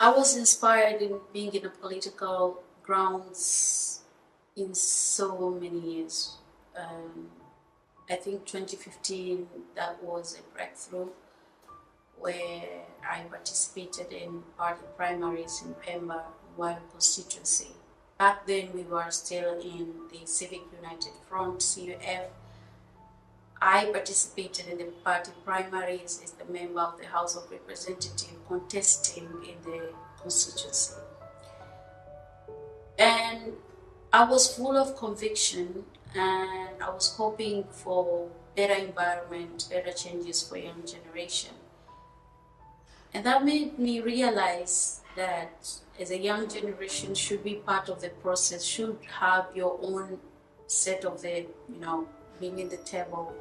I was inspired in being in a political grounds in so many years. Um, I think 2015, that was a breakthrough where I participated in party primaries in Pemba, Wild constituency. Back then, we were still in the Civic United Front, CUF. I participated in the party primaries as the member of the House of Representatives contesting in the constituency. And I was full of conviction, and I was hoping for better environment, better changes for young generation. And that made me realize that as a young generation should be part of the process, should have your own set of the, bringing the table.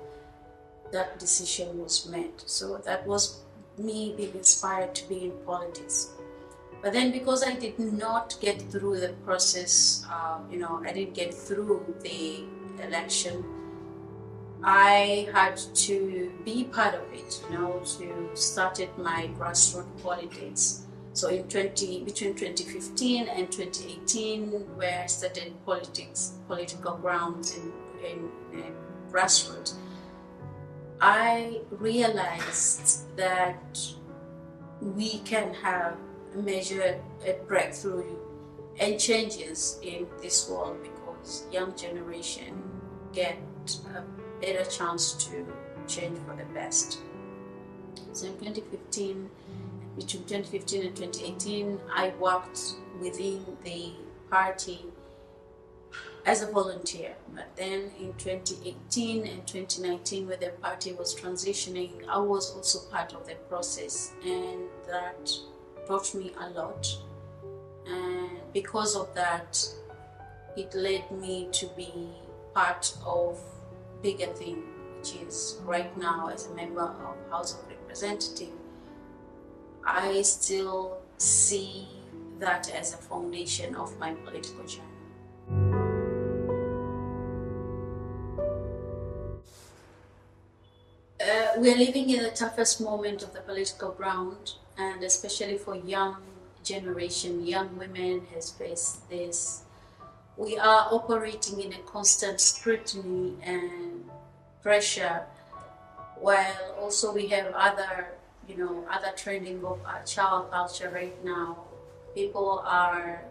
That decision was made. So that was me being inspired to be in politics. But then because I did not get through the process, I didn't get through the election, I had to be part of it, to started my grassroots politics. So between 2015 and 2018, where I started political grounds in grassroots, I realized that we can have measured a breakthrough and changes in this world because young generation get a better chance to change for the best. So in 2015, between 2015 and 2018, I worked within the party as a volunteer. But then in 2018 and 2019, when the party was transitioning, I was also part of the process, and that taught me a lot. And because of that, it led me to be part of bigger thing, which is right now as a member of House of Representatives, I still see that as a foundation of my political journey. We are living in the toughest moment of the political ground, and especially for young generation, young women has faced this. We are operating in a constant scrutiny and pressure, while also we have other trending of child culture right now. People have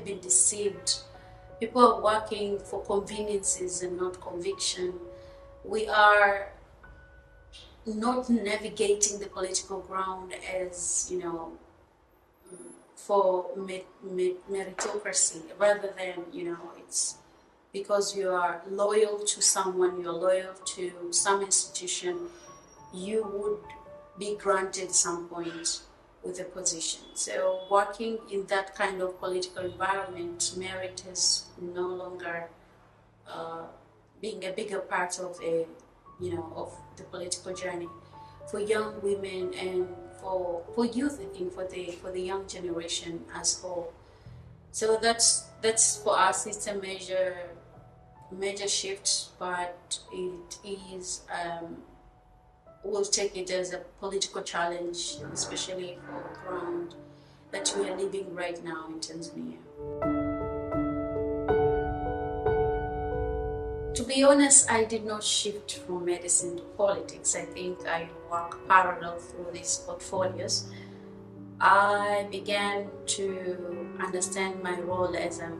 been deceived. People are working for conveniences and not conviction. We are not navigating the political ground as, for meritocracy, rather than, it's because you are loyal to someone, you're loyal to some institution, you would be granted some point with a position. So working in that kind of political environment, merit is no longer being a bigger part of of the political journey for young women and for youth. I think for the young generation as whole. So that's for us. It's a major shift, but it is. We'll take it as a political challenge, especially for the ground that we are living right now in Tanzania. To be honest, I did not shift from medicine to politics. I think I work parallel through these portfolios. I began to understand my role as a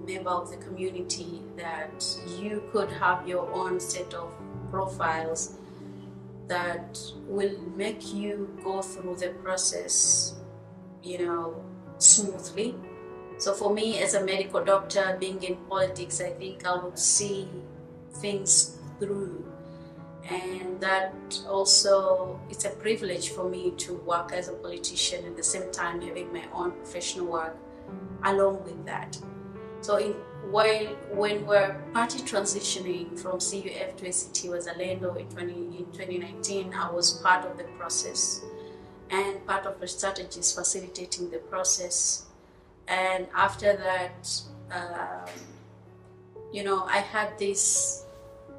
member of the community, that you could have your own set of profiles that will make you go through the process, smoothly. So for me, as a medical doctor, being in politics, I think I would see things through. And that also, it's a privilege for me to work as a politician at the same time having my own professional work along with that. So when we're party transitioning from CUF to ACT Wazalendo in 2019, I was part of the process and part of the strategies facilitating the process. And after that, I had this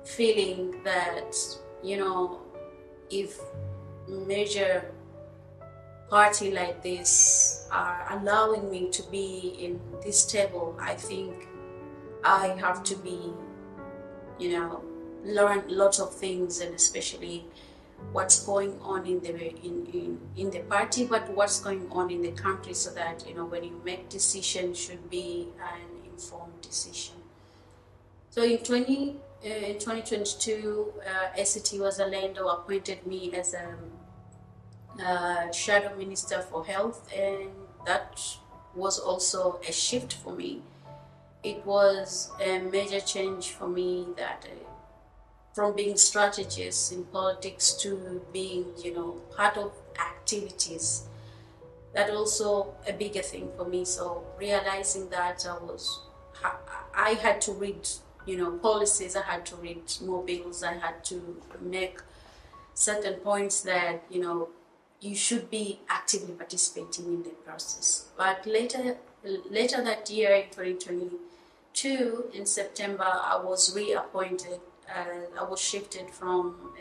feeling that, if major party like this are allowing me to be in this table, I think I have to be, learn lots of things, and especially what's going on in the party, but what's going on in the country, so that when you make decisions, should be an informed decision. So in 2022, ACT Wazalendo appointed me as a Shadow Minister for Health, and that was also a shift for me. It was a major change for me, that from being strategist in politics to being, part of activities. That also a bigger thing for me. So realizing that I had to read, policies, I had to read more bills, I had to make certain points that, you should be actively participating in the process. But later that year, in 2022, in September, I was reappointed. I was shifted from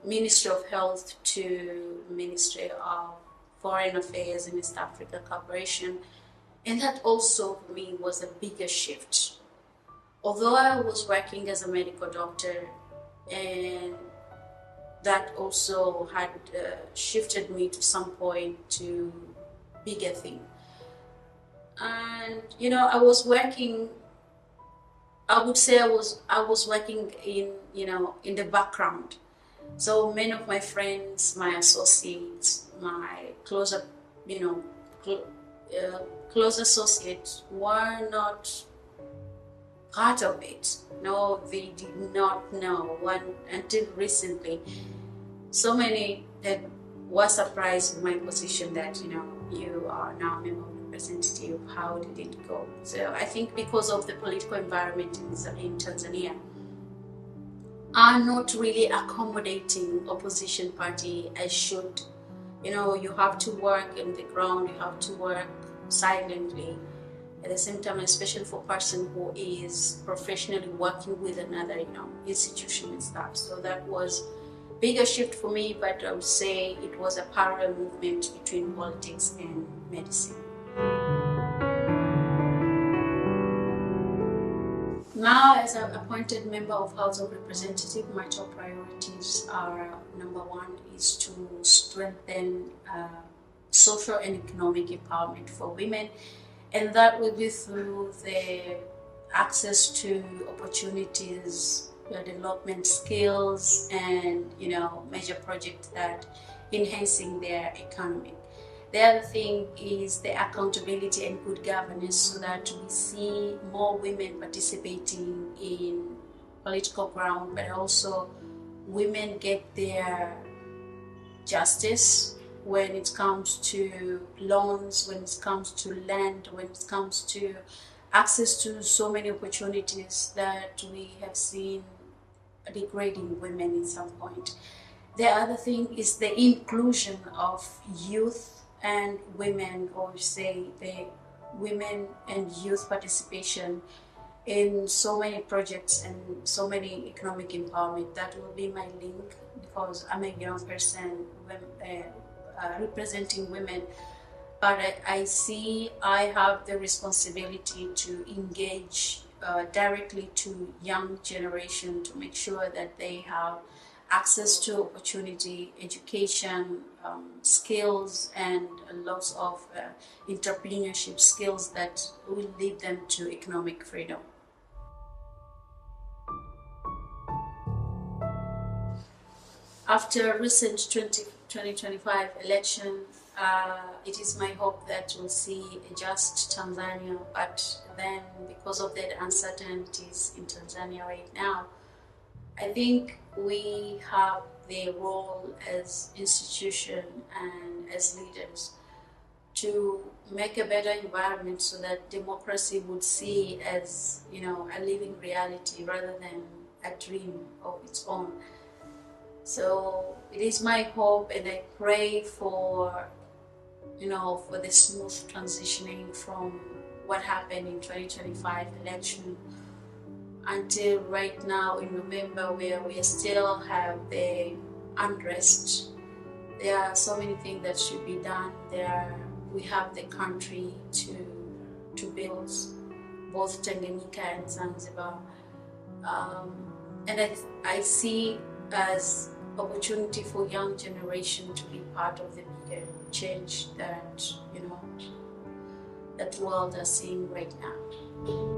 Ministry of Health to Ministry of Foreign Affairs and East Africa Cooperation. And that also for me was a bigger shift. Although I was working as a medical doctor, and that also had shifted me to some point to bigger thing. And I was working, I would say I was working in the background. So many of my friends, my associates, my close associates were not part of it. No, they did not know until recently. So many that were surprised with my position, that you are now a member of representative. How did it go? So I think because of the political environment in Tanzania are not really accommodating opposition party as should. You have to work on the ground, you have to work silently. At the same time, especially for a person who is professionally working with another, institution and stuff. So that was a bigger shift for me, but I would say it was a parallel movement between politics and medicine. Now, as an appointed member of House of Representatives, my top priorities are, number one, is to strengthen social and economic empowerment for women. And that will be through the access to opportunities, development skills, and major projects that enhancing their economy. The other thing is the accountability and good governance, so that we see more women participating in political ground, but also women get their justice when it comes to loans, when it comes to land, when it comes to access to so many opportunities that we have seen degrading women at some point. The other thing is the inclusion of youth and women, or say the women and youth participation in so many projects and so many economic empowerment. That will be my link, because I'm a young person representing women, but I see I have the responsibility to engage directly to young generation, to make sure that they have access to opportunity, education, skills, and lots of entrepreneurship skills that will lead them to economic freedom. After recent 2025 election, it is my hope that we'll see a just Tanzania, but then because of the uncertainties in Tanzania right now, I think we have the role as institution and as leaders to make a better environment, so that democracy would see as a living reality rather than a dream of its own. So it is my hope, and I pray for for the smooth transitioning from what happened in 2025 election until right now in November, where we still have the unrest There are so many things that should be done. We have the country to build, both Tanganyika and Zanzibar, and I see as opportunity for young generation to be part of the bigger change that that world are seeing right now.